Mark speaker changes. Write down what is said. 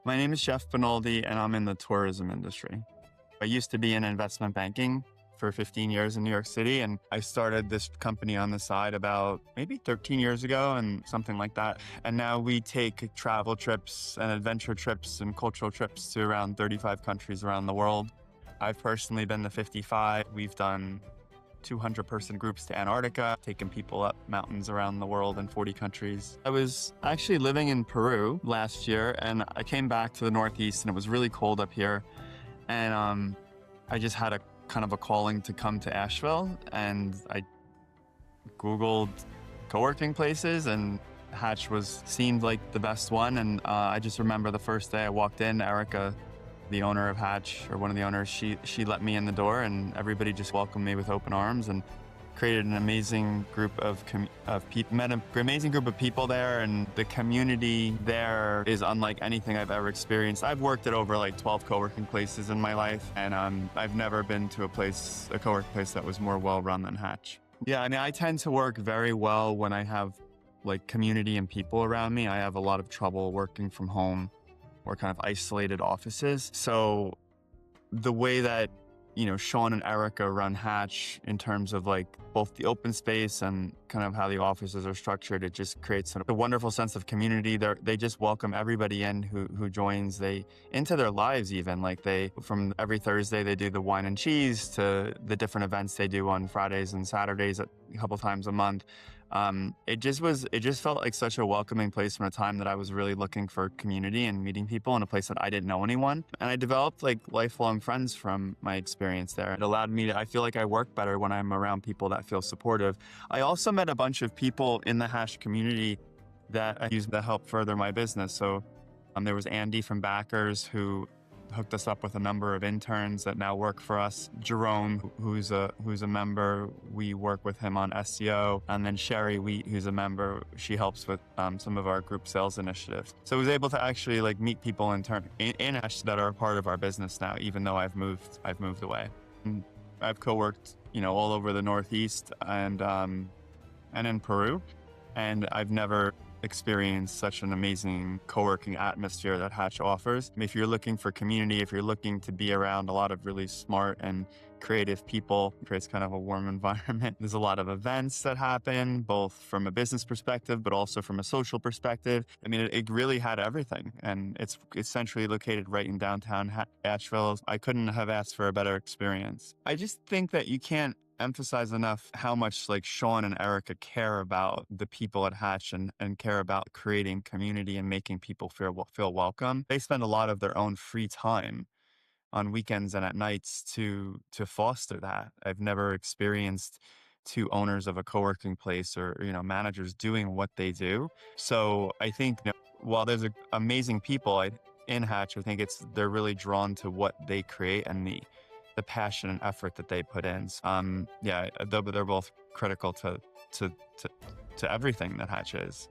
Speaker 1: My name is Jeff Benoldi, and I'm in the tourism industry. I used to be in investment banking for 15 years in New York City, and I started this company on the side about maybe 13 years ago and something like that. And now we take travel trips and adventure trips and cultural trips to around 35 countries around the world. I've personally been to 55. We've done 200-person groups to Antarctica, taken people up mountains around the world in 40 countries. I was actually living in Peru last year, and I came back to the Northeast, and it was really cold up here. And I just had a kind of a calling to come to Asheville, and I Googled co-working places, and Hatch seemed like the best one. And I just remember the first day I walked in, Erica, the owner of Hatch, or one of the owners, she let me in the door, and everybody just welcomed me with open arms and created an amazing group of people, met an amazing group of people there, and the community there is unlike anything I've ever experienced. I've worked at over like 12 co-working places in my life, and I've never been to a co-working place that was more well-run than Hatch. Yeah, I mean, I tend to work very well when I have like community and people around me. I have a lot of trouble working from home or kind of isolated offices. So the way that, Sean and Erica run Hatch in terms of like both the open space and kind of how the offices are structured, it just creates a wonderful sense of community. They just welcome everybody in who joins into their lives even. Like from every Thursday, they do the wine and cheese to the different events they do on Fridays and Saturdays a couple times a month. It just felt like such a welcoming place from a time that I was really looking for community and meeting people in a place that I didn't know anyone. And I developed like lifelong friends from my experience there. It allowed me I feel like I work better when I'm around people that feel supportive. I also met a bunch of people in the Hatch community that I used to help further my business. So there was Andy from Backers who hooked us up with a number of interns that now work for us. Jerome, who's a member, we work with him on SEO. And then Sherry Wheat, who's a member, she helps with some of our group sales initiatives. So I was able to actually like meet people in Ash that are a part of our business now, even though I've moved away. And I've co-worked, all over the Northeast and in Peru, and I've never experienced such an amazing co-working atmosphere that Hatch offers. If you're looking for community, if you're looking to be around a lot of really smart and creative people, it creates kind of a warm environment. There's a lot of events that happen, both from a business perspective, but also from a social perspective. I mean, it really had everything, and it's essentially located right in downtown Asheville. I couldn't have asked for a better experience. I just think that you can't emphasize enough how much like Sean and Erica care about the people at Hatch and care about creating community and making people feel welcome. They spend a lot of their own free time on weekends and at nights to foster that. I've never experienced two owners of a co-working place or managers doing what they do. So I think while there's amazing people in Hatch, I think they're really drawn to what they create and the passion and effort that they put in. They're both critical to everything that Hatch is.